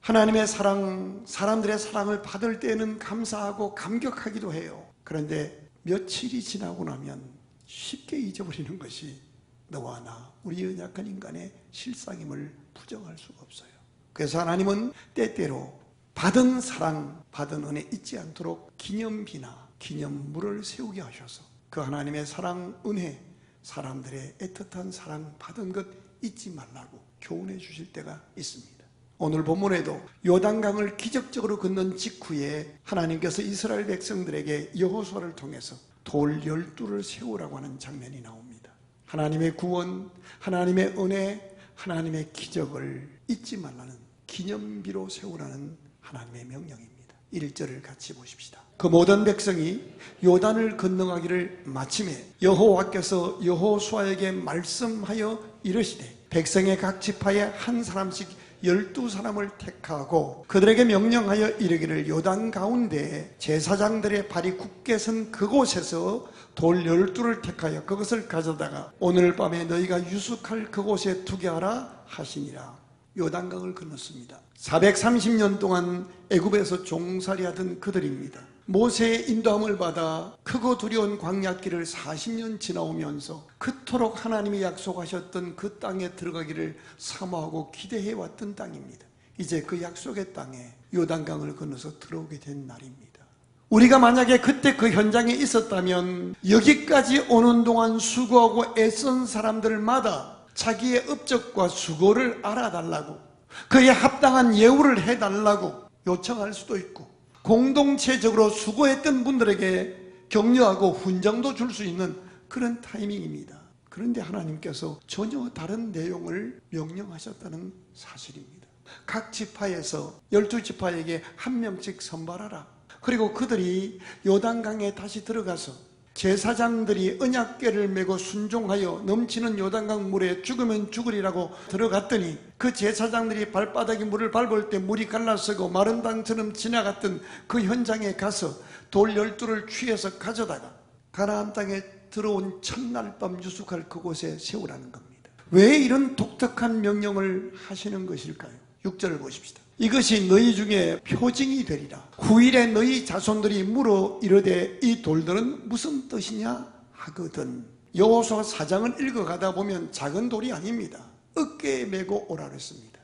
하나님의 사랑, 사람들의 사랑을 받을 때는 감사하고 감격하기도 해요. 그런데 며칠이 지나고 나면 쉽게 잊어버리는 것이 너와 나, 우리 연약한 인간의 실상임을 부정할 수가 없어요. 그래서 하나님은 때때로 받은 사랑, 받은 은혜 잊지 않도록 기념비나 기념물을 세우게 하셔서 그 하나님의 사랑, 은혜, 사람들의 애틋한 사랑 받은 것 잊지 말라고 교훈해 주실 때가 있습니다. 오늘 본문에도 요단강을 기적적으로 건넌 직후에 하나님께서 이스라엘 백성들에게 여호수아를 통해서 돌 12를 세우라고 하는 장면이 나옵니다. 하나님의 구원, 하나님의 은혜, 하나님의 기적을 잊지 말라는 기념비로 세우라는 하나님의 명령입니다. 1절을 같이 보십시다. 그 모든 백성이 요단을 건너가기를 마침에 여호와께서 여호수아에게 말씀하여 이르시되 백성의 각 지파에 한 사람씩 12사람을 택하고 그들에게 명령하여 이르기를 요단 가운데 제사장들의 발이 굳게 선 그곳에서 돌 12를 택하여 그것을 가져다가 오늘 밤에 너희가 유숙할 그곳에 두게 하라 하시니라. 요단강을 건넜습니다. 430년 동안 애굽에서 종살이하던 그들입니다. 모세의 인도함을 받아 크고 두려운 광야길을 40년 지나오면서 그토록 하나님이 약속하셨던 그 땅에 들어가기를 사모하고 기대해왔던 땅입니다. 이제 그 약속의 땅에 요단강을 건너서 들어오게 된 날입니다. 우리가 만약에 그때 그 현장에 있었다면 여기까지 오는 동안 수고하고 애쓴 사람들마다 자기의 업적과 수고를 알아달라고, 그에 합당한 예우를 해달라고 요청할 수도 있고, 공동체적으로 수고했던 분들에게 격려하고 훈장도 줄 수 있는 그런 타이밍입니다. 그런데 하나님께서 전혀 다른 내용을 명령하셨다는 사실입니다. 각 지파에서 12지파에게 한 명씩 선발하라. 그리고 그들이 요단강에 다시 들어가서 제사장들이 언약궤를 메고 순종하여 넘치는 요단강 물에 죽으면 죽으리라고 들어갔더니 그 제사장들이 발바닥에 물을 밟을 때 물이 갈라서고 마른 땅처럼 지나갔던 그 현장에 가서 돌 12를 취해서 가져다가 가나안 땅에 들어온 첫날 밤 유숙할 그곳에 세우라는 겁니다. 왜 이런 독특한 명령을 하시는 것일까요? 6절을 보십시다. 이것이 너희 중에 표징이 되리라. 후일에 너희 자손들이 물어 이르되 이 돌들은 무슨 뜻이냐 하거든. 여호수아 4장을 읽어가다 보면 작은 돌이 아닙니다. 어깨에 메고 오라 그랬습니다.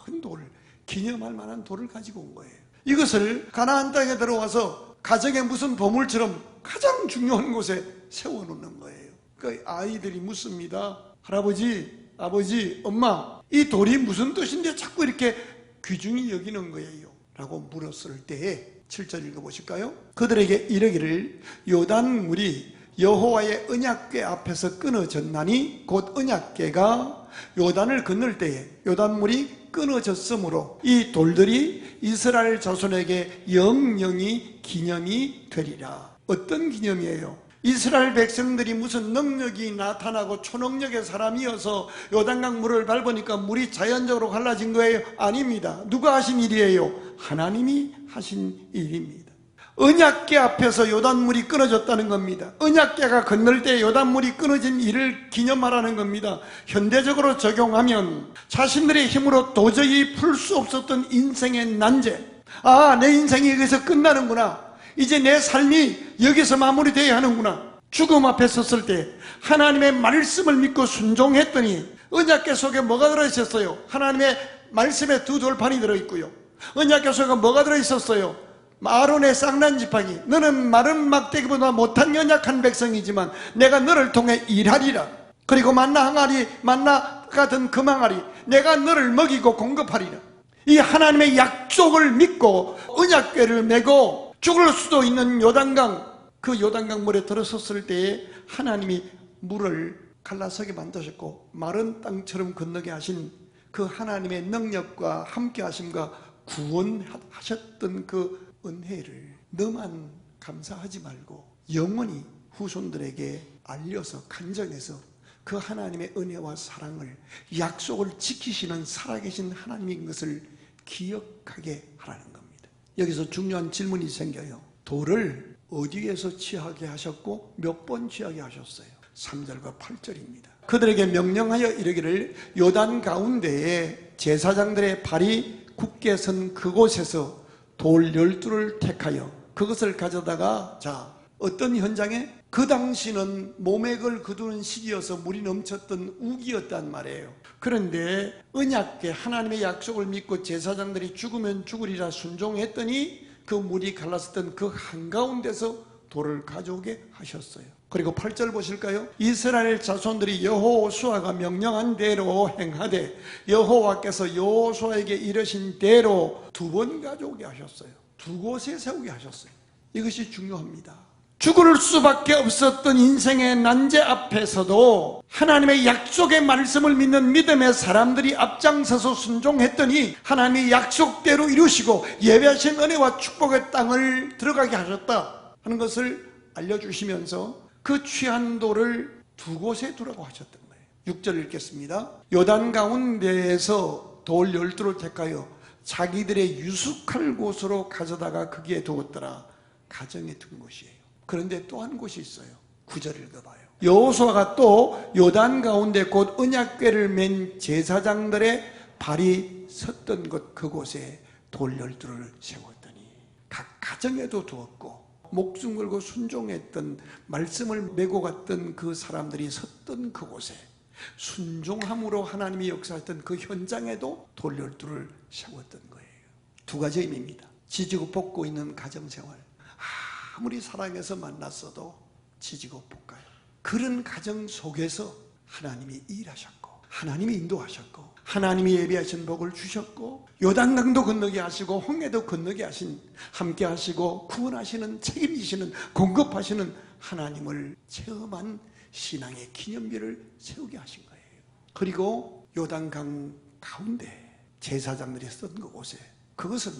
큰 돌, 기념할 만한 돌을 가지고 온 거예요. 이것을 가나안 땅에 들어와서 가정의 무슨 보물처럼 가장 중요한 곳에 세워놓는 거예요. 그 아이들이 묻습니다. 할아버지, 아버지, 엄마, 이 돌이 무슨 뜻인데 자꾸 이렇게 귀중히 여기는 거예요 라고 물었을 때에 7절 읽어보실까요? 그들에게 이르기를 요단물이 여호와의 언약궤 앞에서 끊어졌나니 곧 언약궤가 요단을 건널 때에 요단물이 끊어졌으므로 이 돌들이 이스라엘 자손에게 영영이 기념이 되리라. 어떤 기념이에요? 이스라엘 백성들이 무슨 능력이 나타나고 초능력의 사람이어서 요단강 물을 밟으니까 물이 자연적으로 갈라진 거예요? 아닙니다. 누가 하신 일이에요? 하나님이 하신 일입니다. 언약궤 앞에서 요단물이 끊어졌다는 겁니다. 언약궤가 건널 때 요단물이 끊어진 일을 기념하라는 겁니다. 현대적으로 적용하면 자신들의 힘으로 도저히 풀 수 없었던 인생의 난제, 내 인생이 여기서 끝나는구나, 이제 내 삶이 여기서 마무리되어야 하는구나, 죽음 앞에 섰을 때 하나님의 말씀을 믿고 순종했더니 언약궤 속에 뭐가 들어있었어요? 하나님의 말씀에 두 돌판이 들어있고요. 언약궤 속에 뭐가 들어있었어요? 아론의 쌍난 지팡이. 너는 마른 막대기보다 못한 연약한 백성이지만 내가 너를 통해 일하리라. 그리고 만나 항아리, 만나 같은 금항아리, 내가 너를 먹이고 공급하리라. 이 하나님의 약속을 믿고 언약궤를 메고 죽을 수도 있는 요단강, 그 요단강 물에 들어섰을 때에 하나님이 물을 갈라서게 만드셨고 마른 땅처럼 건너게 하신 그 하나님의 능력과 함께 하심과 구원하셨던 그 은혜를 너만 감사하지 말고 영원히 후손들에게 알려서 간증해서 그 하나님의 은혜와 사랑을, 약속을 지키시는 살아계신 하나님인 것을 기억하게 하라는 겁니다. 여기서 중요한 질문이 생겨요. 돌을 어디에서 취하게 하셨고 몇 번 취하게 하셨어요? 3절과 8절입니다. 그들에게 명령하여 이르기를 요단 가운데에 제사장들의 발이 굳게 선 그곳에서 돌 12를 택하여 그것을 가져다가, 자, 어떤 현장에? 그 당시는 모맥을 거두는 시기여서 물이 넘쳤던 우기였단 말이에요. 그런데 언약궤 하나님의 약속을 믿고 제사장들이 죽으면 죽으리라 순종했더니 그 물이 갈랐었던 그 한가운데서 돌을 가져오게 하셨어요. 그리고 8절 보실까요? 이스라엘 자손들이 여호수아가 명령한 대로 행하되 여호와께서 여호수아에게 이르신 대로 2번 가져오게 하셨어요. 2곳에 세우게 하셨어요. 이것이 중요합니다. 죽을 수밖에 없었던 인생의 난제 앞에서도 하나님의 약속의 말씀을 믿는 믿음의 사람들이 앞장서서 순종했더니 하나님이 약속대로 이루시고 예배하신 은혜와 축복의 땅을 들어가게 하셨다 하는 것을 알려주시면서 그 취한 돌을 2곳에 두라고 하셨던 거예요. 6절 읽겠습니다. 요단 가운데에서 돌 12를 택하여 자기들의 유숙할 곳으로 가져다가 거기에 두었더라. 가정에 둔 곳이에요. 그런데 또 한 곳이 있어요. 9절 읽어봐요. 여호수아가 또 요단 가운데 곧 언약궤를 맨 제사장들의 발이 섰던 곳 그곳에 돌 12를 세웠더니 각 가정에도 두었고 목숨 걸고 순종했던 말씀을 메고 갔던 그 사람들이 섰던 그곳에 순종함으로 하나님이 역사했던 그 현장에도 돌 12를 세웠던 거예요. 2가지 의미입니다. 지지고 볶고 있는 가정생활, 아무리 사랑해서 만났어도 지지고 볶아요. 그런 가정 속에서 하나님이 일하셨고 하나님이 인도하셨고 하나님이 예비하신 복을 주셨고 요단강도 건너게 하시고 홍해도 건너게 하신, 함께 하시고 구원하시는, 책임지시는, 공급하시는 하나님을 체험한 신앙의 기념비를 세우게 하신 거예요. 그리고 요단강 가운데 제사장들이 선 그곳에, 그것은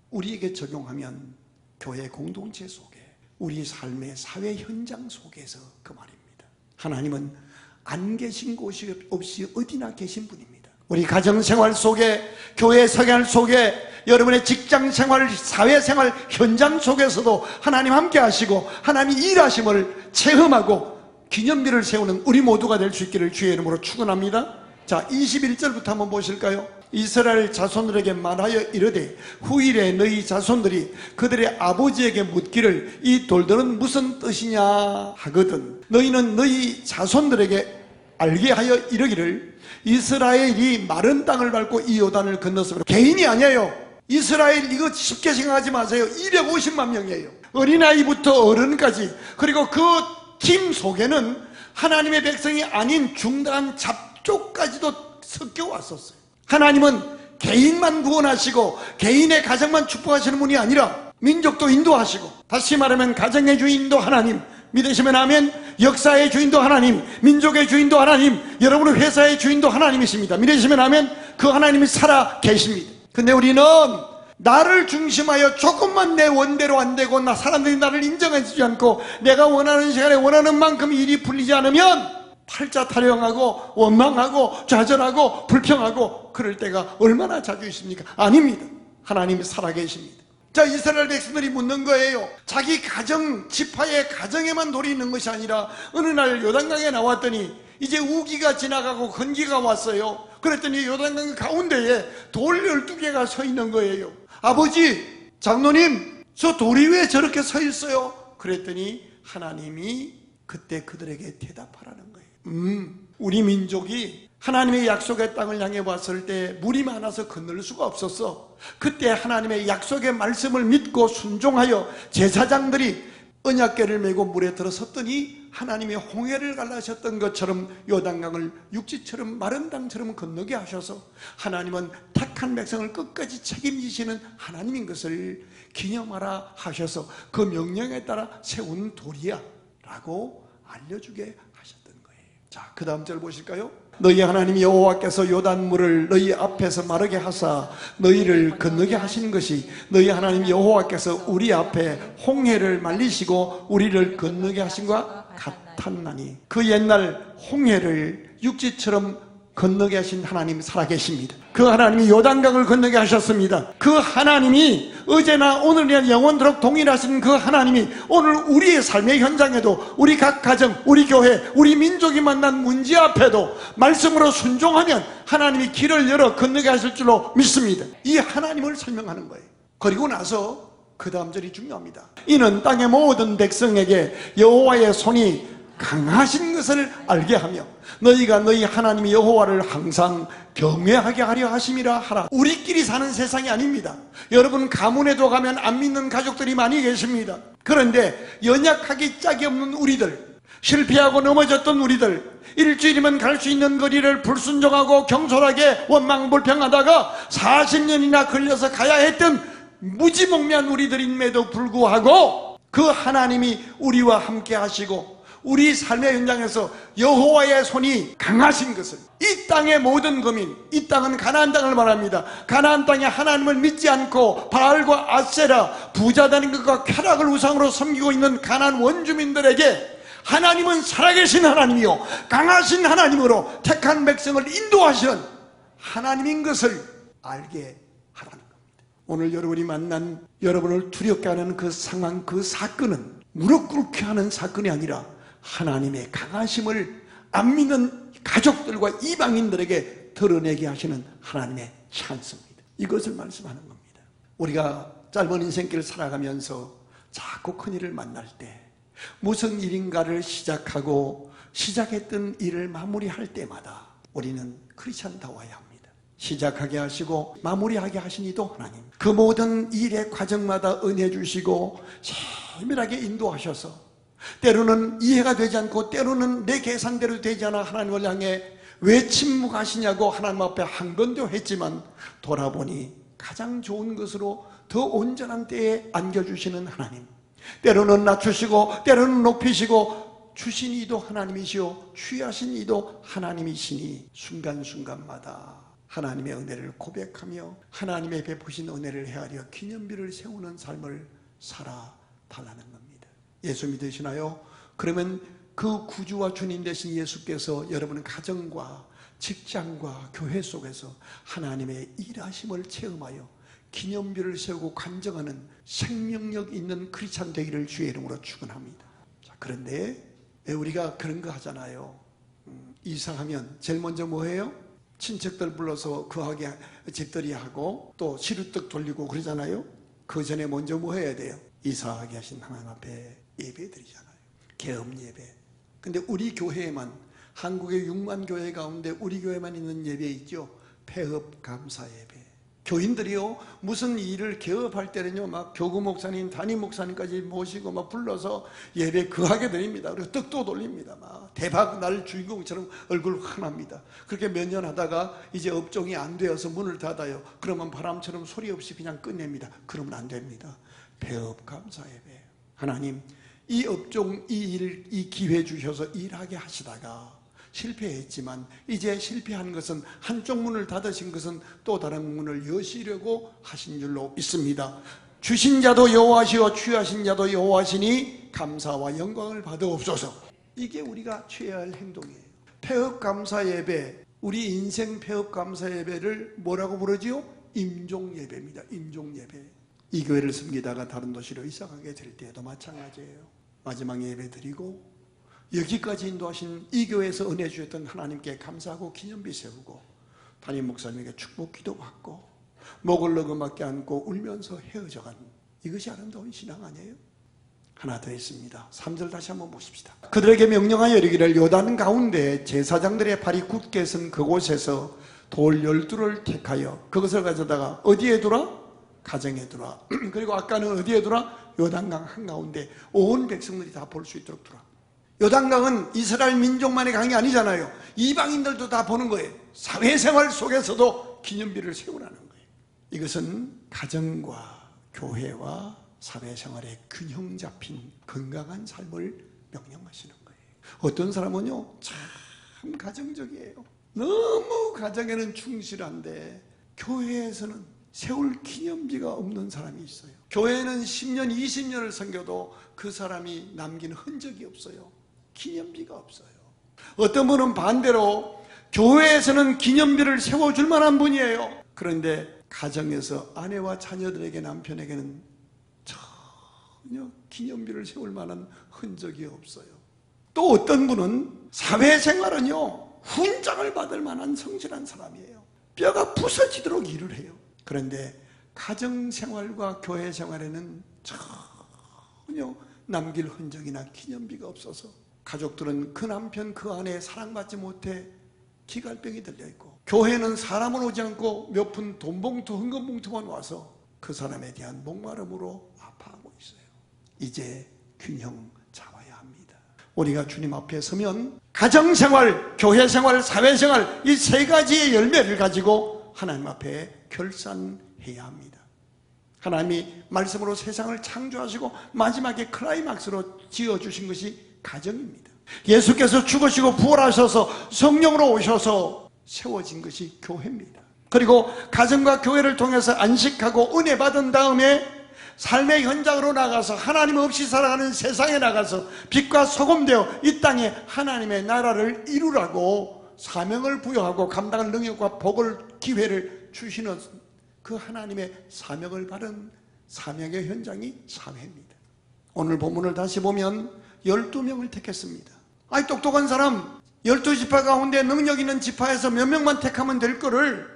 우리에게 적용하면 교회 공동체 속에, 우리 삶의 사회 현장 속에서 그 말입니다. 하나님은 안 계신 곳이 없이 어디나 계신 분입니다. 우리 가정생활 속에, 교회 생활 속에, 여러분의 직장생활, 사회생활 현장 속에서도 하나님 함께 하시고 하나님이 일하심을 체험하고 기념비를 세우는 우리 모두가 될 수 있기를 주의 이름으로 축원합니다. 자, 21절부터 한번 보실까요? 이스라엘 자손들에게 말하여 이르되 후일에 너희 자손들이 그들의 아버지에게 묻기를 이 돌들은 무슨 뜻이냐 하거든 너희는 너희 자손들에게 알게 하여 이르기를 이스라엘이 마른 땅을 밟고 이 요단을 건넜으므로, 개인이 아니에요. 이스라엘 이거 쉽게 생각하지 마세요. 250만 명이에요. 어린아이부터 어른까지. 그리고 그 팀 속에는 하나님의 백성이 아닌 중단 잡족까지도 섞여 왔었어요. 하나님은 개인만 구원하시고 개인의 가정만 축복하시는 분이 아니라 민족도 인도하시고, 다시 말하면 가정의 주인도 하나님, 믿으시면 아멘. 역사의 주인도 하나님, 민족의 주인도 하나님, 여러분의 회사의 주인도 하나님이십니다. 믿으시면 아멘. 그 하나님이 살아 계십니다. 근데 우리는 나를 중심하여 조금만 내 원대로 안 되고 사람들이 나를 인정해주지 않고 내가 원하는 시간에 원하는 만큼 일이 풀리지 않으면 팔자 타령하고 원망하고 좌절하고 불평하고 그럴 때가 얼마나 자주 있습니까? 아닙니다. 하나님이 살아계십니다. 자, 이스라엘 백성들이 묻는 거예요. 자기 가정, 지파의 가정에만 돌이 있는 것이 아니라 어느 날 요단강에 나왔더니 이제 우기가 지나가고 건기가 왔어요. 그랬더니 요단강 가운데에 돌 12개가 서 있는 거예요. 아버지, 장로님, 저 돌이 왜 저렇게 서 있어요? 그랬더니 하나님이 그때 그들에게 대답하라는 거예요. 우리 민족이 하나님의 약속의 땅을 향해 왔을 때 물이 많아서 건널 수가 없었어. 그때 하나님의 약속의 말씀을 믿고 순종하여 제사장들이 언약궤를 메고 물에 들어섰더니 하나님의 홍해를 갈라셨던 것처럼 요단강을 육지처럼 마른 땅처럼 건너게 하셔서 하나님은 택한 백성을 끝까지 책임지시는 하나님인 것을 기념하라 하셔서 그 명령에 따라 세운 돌이야 라고 알려주게 하셨던 거예요. 자, 그 다음 절 보실까요? 너희 하나님 여호와께서 요단물을 너희 앞에서 마르게 하사 너희를 건너게 하시는 것이 너희 하나님 여호와께서 우리 앞에 홍해를 말리시고 우리를 건너게 하신 것과 같았나니, 그 옛날 홍해를 육지처럼 건너게 하신 하나님 살아계십니다. 그 하나님이 요단강을 건너게 하셨습니다. 그 하나님이 어제나 오늘이나 영원토록 동일하신 그 하나님이 오늘 우리의 삶의 현장에도, 우리 각 가정, 우리 교회, 우리 민족이 만난 문제 앞에도 말씀으로 순종하면 하나님이 길을 열어 건너게 하실 줄로 믿습니다. 이 하나님을 설명하는 거예요. 그리고 나서 그 다음 절이 중요합니다. 이는 땅의 모든 백성에게 여호와의 손이 강하신 것을 알게 하며 너희가 너희 하나님 여호와를 항상 경외하게 하려 하심이라 하라. 우리끼리 사는 세상이 아닙니다. 여러분 가문에도 가면 안 믿는 가족들이 많이 계십니다. 그런데 연약하기 짝이 없는 우리들, 실패하고 넘어졌던 우리들, 일주일이면 갈 수 있는 거리를 불순종하고 경솔하게 원망불평하다가 40년이나 걸려서 가야 했던 무지몽매한 우리들임에도 불구하고 그 하나님이 우리와 함께 하시고 우리 삶의 현장에서 여호와의 손이 강하신 것을, 이 땅의 모든 거민, 이 땅은 가나안 땅을 말합니다. 가나안 땅에 하나님을 믿지 않고 바알과 아세라, 부자 되는 것과 쾌락을 우상으로 섬기고 있는 가나안 원주민들에게 하나님은 살아계신 하나님이요 강하신 하나님으로 택한 백성을 인도하시는 하나님인 것을 알게 하라는 겁니다. 오늘 여러분이 만난, 여러분을 두렵게 하는 그 상황, 그 사건은 무릎 꿇게 하는 사건이 아니라 하나님의 강하심을 안 믿는 가족들과 이방인들에게 드러내게 하시는 하나님의 찬스입니다. 이것을 말씀하는 겁니다. 우리가 짧은 인생길을 살아가면서 자꾸 큰일을 만날 때, 무슨 일인가를 시작하고 시작했던 일을 마무리할 때마다 우리는 크리스찬다워야 합니다. 시작하게 하시고 마무리하게 하신 이도 하나님, 그 모든 일의 과정마다 은혜 주시고 세밀하게 인도하셔서 때로는 이해가 되지 않고 때로는 내 계산대로 되지 않아 하나님을 향해 왜 침묵하시냐고 하나님 앞에 한 번도 했지만 돌아보니 가장 좋은 것으로 더 온전한 때에 안겨주시는 하나님, 때로는 낮추시고 때로는 높이시고 주신 이도 하나님이시오 취하신 이도 하나님이시니 순간순간마다 하나님의 은혜를 고백하며 하나님의 베푸신 은혜를 헤아려 기념비를 세우는 삶을 살아달라는 겁니다. 예수 믿으시나요? 그러면 그 구주와 주님 되신 예수께서 여러분의 가정과 직장과 교회 속에서 하나님의 일하심을 체험하여 기념비를 세우고 간증하는 생명력 있는 크리스찬 되기를 주의 이름으로 축원합니다. 자, 그런데 우리가 그런 거 하잖아요. 이사하면 제일 먼저 뭐 해요? 친척들 불러서 거하게 집들이 하고 또 시루떡 돌리고 그러잖아요. 그 전에 먼저 뭐 해야 돼요? 이사하게 하신 하나님 앞에 예배 드리잖아요. 개업 예배. 근데 우리 교회에만, 한국의 6만 교회 가운데 우리 교회만 있는 예배 있죠. 폐업 감사 예배. 교인들이요, 무슨 일을 개업할 때는요, 막 교구 목사님, 담임 목사님까지 모시고 막 불러서 예배 거하게 드립니다. 그리고 떡도 돌립니다. 막 대박 날 주인공처럼 얼굴 환합니다. 그렇게 몇 년 하다가 이제 업종이 안 되어서 문을 닫아요. 그러면 바람처럼 소리 없이 그냥 끝냅니다. 그러면 안 됩니다. 폐업 감사 예배. 하나님, 이 업종, 이 기회 주셔서 일하게 하시다가 실패했지만 이제 실패한 것은 한쪽 문을 닫으신 것은 또 다른 문을 여시려고 하신 줄로 믿습니다. 주신 자도 여호와시오 취하신 자도 여호와시니 감사와 영광을 받으옵소서. 이게 우리가 취해야 할 행동이에요. 폐업 감사 예배, 우리 인생 폐업 감사 예배를 뭐라고 부르지요? 임종 예배입니다. 임종 예배. 이 교회를 섬기다가 다른 도시로 이사가게 될 때에도 마찬가지예요. 마지막 예배 드리고 여기까지 인도하신 이 교회에서 은혜 주셨던 하나님께 감사하고 기념비 세우고 담임 목사님에게 축복 기도 받고 목을 너그맣게 안고 울면서 헤어져간, 이것이 아름다운 신앙 아니에요? 하나 더 있습니다. 3절 다시 한번 보십시다. 그들에게 명령하여 이르기를 요단 가운데 제사장들의 발이 굳게 선 그곳에서 돌 12를 택하여 그것을 가져다가 어디에 두라? 가정에 두라. 그리고 아까는 어디에 두라? 요단강 한가운데 온 백성들이 다 볼 수 있도록 두라. 요단강은 이스라엘 민족만의 강이 아니잖아요. 이방인들도 다 보는 거예요. 사회생활 속에서도 기념비를 세우라는 거예요. 이것은 가정과 교회와 사회생활의 균형 잡힌 건강한 삶을 명령하시는 거예요. 어떤 사람은요, 참 가정적이에요. 너무 가정에는 충실한데 교회에서는 세울 기념비가 없는 사람이 있어요. 교회는 10년, 20년을 섬겨도 그 사람이 남긴 흔적이 없어요. 기념비가 없어요. 어떤 분은 반대로 교회에서는 기념비를 세워줄 만한 분이에요. 그런데 가정에서 아내와 자녀들에게, 남편에게는 전혀 기념비를 세울 만한 흔적이 없어요. 또 어떤 분은 사회생활은요, 훈장을 받을 만한 성실한 사람이에요. 뼈가 부서지도록 일을 해요. 그런데 가정생활과 교회생활에는 전혀 남길 흔적이나 기념비가 없어서 가족들은 그 남편, 그 아내 사랑받지 못해 기갈병이 들려있고, 교회는 사람은 오지 않고 몇 푼 돈봉투, 헌금봉투만 와서 그 사람에 대한 목마름으로 아파하고 있어요. 이제 균형 잡아야 합니다. 우리가 주님 앞에 서면 가정생활, 교회생활, 사회생활 이 세 가지의 열매를 가지고 하나님 앞에 결산해야 합니다. 하나님이 말씀으로 세상을 창조하시고 마지막에 클라이막스로 지어주신 것이 가정입니다. 예수께서 죽으시고 부활하셔서 성령으로 오셔서 세워진 것이 교회입니다. 그리고 가정과 교회를 통해서 안식하고 은혜 받은 다음에 삶의 현장으로 나가서 하나님 없이 살아가는 세상에 나가서 빛과 소금 되어 이 땅에 하나님의 나라를 이루라고 사명을 부여하고 감당할 능력과 복을, 기회를 주시는 그 하나님의 사명을 받은 사명의 현장이 사회입니다. 오늘 본문을 다시 보면 12명을 택했습니다. 아이, 똑똑한 사람, 12지파 가운데 능력 있는 지파에서 몇 명만 택하면 될 거를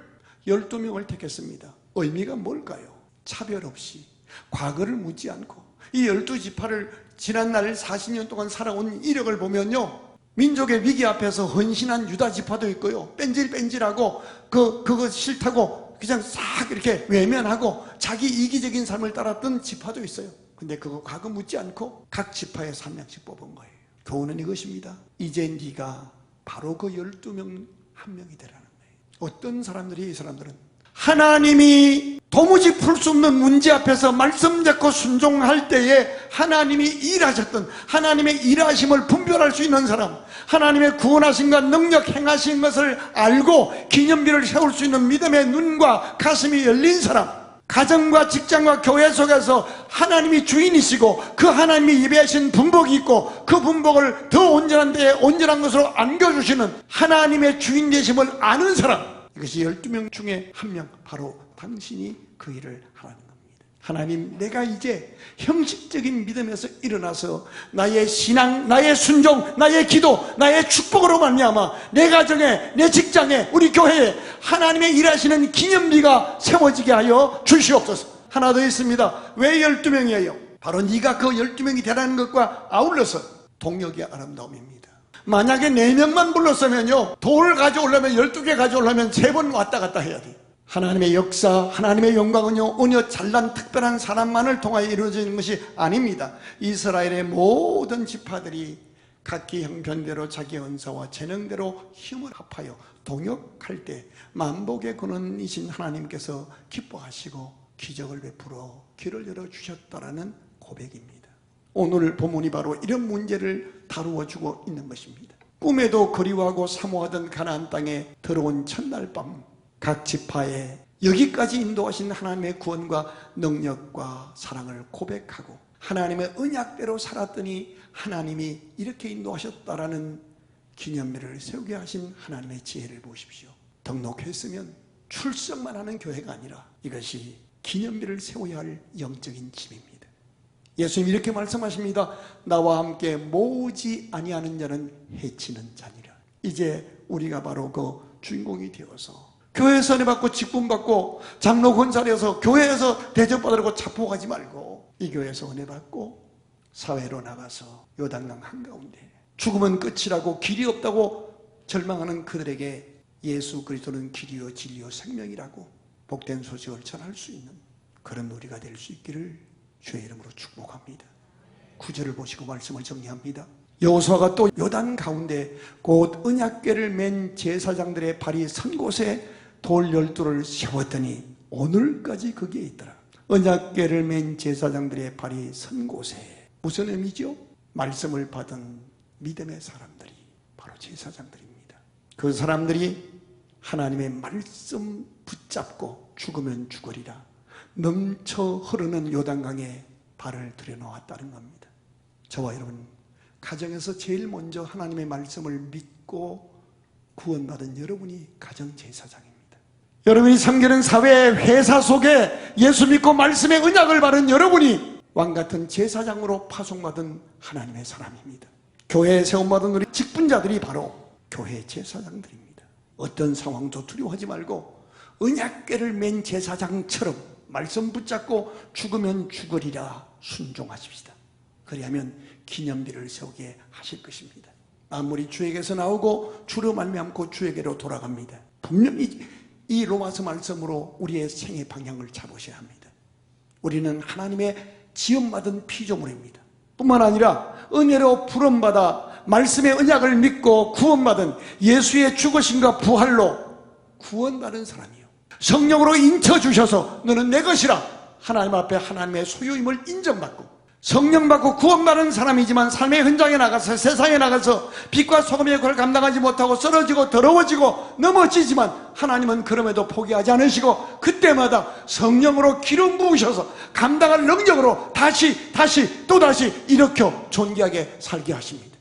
12명을 택했습니다. 의미가 뭘까요? 차별 없이, 과거를 묻지 않고 이 12지파를 지난날 40년 동안 살아온 이력을 보면요, 민족의 위기 앞에서 헌신한 유다 지파도 있고요, 뺀질뺀질하고 그거 싫다고 그냥 싹 이렇게 외면하고 자기 이기적인 삶을 따랐던 지파도 있어요. 근데 그거 과거 묻지 않고 각 지파에서 한 명씩 뽑은 거예요. 교훈은 이것입니다. 이제 네가 바로 그 12명 한 명이 되라는 거예요. 어떤 사람들이, 이 사람들은 하나님이 도무지 풀 수 없는 문제 앞에서 말씀 잡고 순종할 때에 하나님이 일하셨던, 하나님의 일하심을 분별할 수 있는 사람, 하나님의 구원하심과 능력 행하신 것을 알고 기념비를 세울 수 있는 믿음의 눈과 가슴이 열린 사람, 가정과 직장과 교회 속에서 하나님이 주인이시고 그 하나님이 예배하신 분복이 있고 그 분복을 더 온전한 데에 온전한 것으로 안겨주시는 하나님의 주인 되심을 아는 사람, 이것이 12명 중에 한 명, 바로 당신이 그 일을 하라는 겁니다. 하나님, 내가 이제 형식적인 믿음에서 일어나서 나의 신앙, 나의 순종, 나의 기도, 나의 축복으로 말미암아 내 가정에, 내 직장에, 우리 교회에 하나님의 일하시는 기념비가 세워지게 하여 주시옵소서. 하나 더 있습니다. 왜 12명이에요? 바로 네가 그 12명이 되라는 것과 아울러서 동력의 아름다움입니다. 만약에 4명만 불렀으면요, 돌 가져오려면 12개 가져오려면 3번 왔다 갔다 해야 돼요. 하나님의 역사, 하나님의 영광은요, 어느 잘난 특별한 사람만을 통하여 이루어지는 것이 아닙니다. 이스라엘의 모든 지파들이 각기 형편대로 자기 은사와 재능대로 힘을 합하여 동역할 때 만복의 근원이신 하나님께서 기뻐하시고 기적을 베풀어 길을 열어주셨다라는 고백입니다. 오늘 본문이 바로 이런 문제를 다루어주고 있는 것입니다. 꿈에도 그리워하고 사모하던 가나안 땅에 들어온 첫날 밤, 각 지파에 여기까지 인도하신 하나님의 구원과 능력과 사랑을 고백하고 하나님의 언약대로 살았더니 하나님이 이렇게 인도하셨다라는 기념비를 세우게 하신 하나님의 지혜를 보십시오. 등록했으면 출석만 하는 교회가 아니라 이것이 기념비를 세워야 할 영적인 짐입니다. 예수님 이렇게 말씀하십니다. 나와 함께 모으지 아니하는 자는 해치는 자니라. 이제 우리가 바로 그 주인공이 되어서 교회에서 은혜 받고 직분 받고 장로 권사되어서 교회에서 대접받으려고 자포가지 말고 이 교회에서 은혜 받고 사회로 나가서 요단강 한가운데 죽으면 끝이라고 길이 없다고 절망하는 그들에게 예수 그리스도는 길이요 진리요 생명이라고 복된 소식을 전할 수 있는 그런 우리가 될 수 있기를 주의 이름으로 축복합니다. 9절을 보시고 말씀을 정리합니다. 여호수아가 또 요단 가운데 곧 언약궤를 맨 제사장들의 발이 선 곳에 돌 12를 세웠더니 오늘까지 거기에 있더라. 언약궤를 맨 제사장들의 발이 선 곳에 무슨 의미죠? 말씀을 받은 믿음의 사람들이 바로 제사장들입니다. 그 사람들이 하나님의 말씀 붙잡고 죽으면 죽으리라 넘쳐 흐르는 요단강에 발을 들여놓았다는 겁니다. 저와 여러분, 가정에서 제일 먼저 하나님의 말씀을 믿고 구원받은 여러분이 가정제사장입니다. 여러분이 섬기는 사회, 회사 속에 예수 믿고 말씀의 언약을 바른 여러분이 왕같은 제사장으로 파송받은 하나님의 사람입니다. 교회에 세움받은 우리 직분자들이 바로 교회 제사장들입니다. 어떤 상황도 두려워하지 말고 언약궤를 맨 제사장처럼 말씀 붙잡고 죽으면 죽으리라 순종하십시다. 그리하면 기념비를 세우게 하실 것입니다. 만물이 주에게서 나오고 주로 말미암고 주에게로 돌아갑니다. 분명히 이 로마서 말씀으로 우리의 생의 방향을 잡으셔야 합니다. 우리는 하나님의 지음받은 피조물입니다. 뿐만 아니라 은혜로 부름받아 말씀의 언약을 믿고 구원받은 예수의 죽으심과 부활로 구원받은 사람이요, 성령으로 인쳐주셔서 너는 내 것이라 하나님 앞에 하나님의 소유임을 인정받고 성령받고 구원받은 사람이지만 삶의 현장에 나가서 세상에 나가서 빛과 소금의 역할을 감당하지 못하고 쓰러지고 더러워지고 넘어지지만 하나님은 그럼에도 포기하지 않으시고 그때마다 성령으로 기름 부으셔서 감당할 능력으로 또다시 일으켜 존귀하게 살게 하십니다.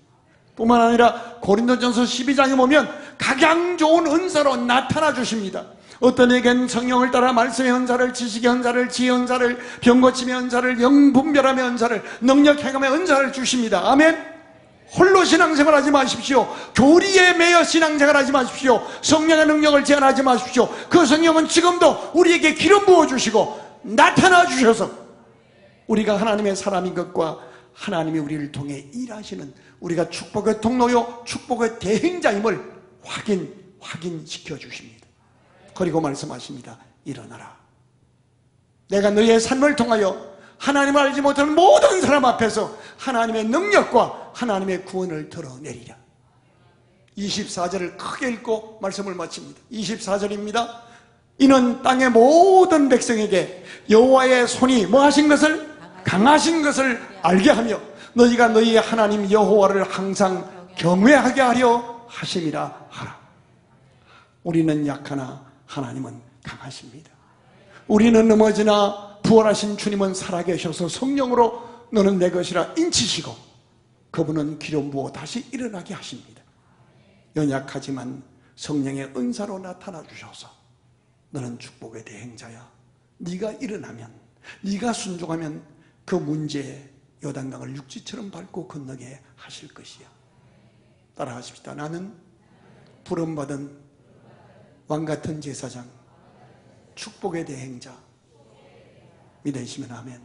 뿐만 아니라 고린도전서 12장에 보면 각양 좋은 은사로 나타나 주십니다. 어떤 이에겐 성령을 따라 말씀의 은사를, 지식의 은사를, 지혜의 은사를, 병고침의 은사를, 영분별함의 은사를, 능력 행함의 은사를 주십니다. 아멘. 홀로 신앙생활 하지 마십시오. 교리에 매여 신앙생활 하지 마십시오. 성령의 능력을 제한하지 마십시오. 그 성령은 지금도 우리에게 기름 부어주시고 나타나 주셔서 우리가 하나님의 사람인 것과 하나님이 우리를 통해 일하시는, 우리가 축복의 통로요 축복의 대행자임을 확인시켜 주십니다. 그리고 말씀하십니다. 일어나라. 내가 너희의 삶을 통하여 하나님을 알지 못하는 모든 사람 앞에서 하나님의 능력과 하나님의 구원을 드러내리라. 24절을 크게 읽고 말씀을 마칩니다. 24절입니다. 이는 땅의 모든 백성에게 여호와의 손이 뭐 하신 것을? 강하신 것을 알게 하며 너희가 너희의 하나님 여호와를 항상 경외하게 하려 하심이라 하라. 우리는 약하나 하나님은 강하십니다. 우리는 넘어지나 부활하신 주님은 살아계셔서 성령으로 너는 내 것이라 인치시고 그분은 기름 부어 다시 일어나게 하십니다. 연약하지만 성령의 은사로 나타나 주셔서 너는 축복의 대행자야. 네가 일어나면, 네가 순종하면 그 문제에 요단강을 육지처럼 밟고 건너게 하실 것이야. 따라하십시다. 나는 부름받은 왕같은 제사장, 축복의 대행자. 믿으시면 아멘.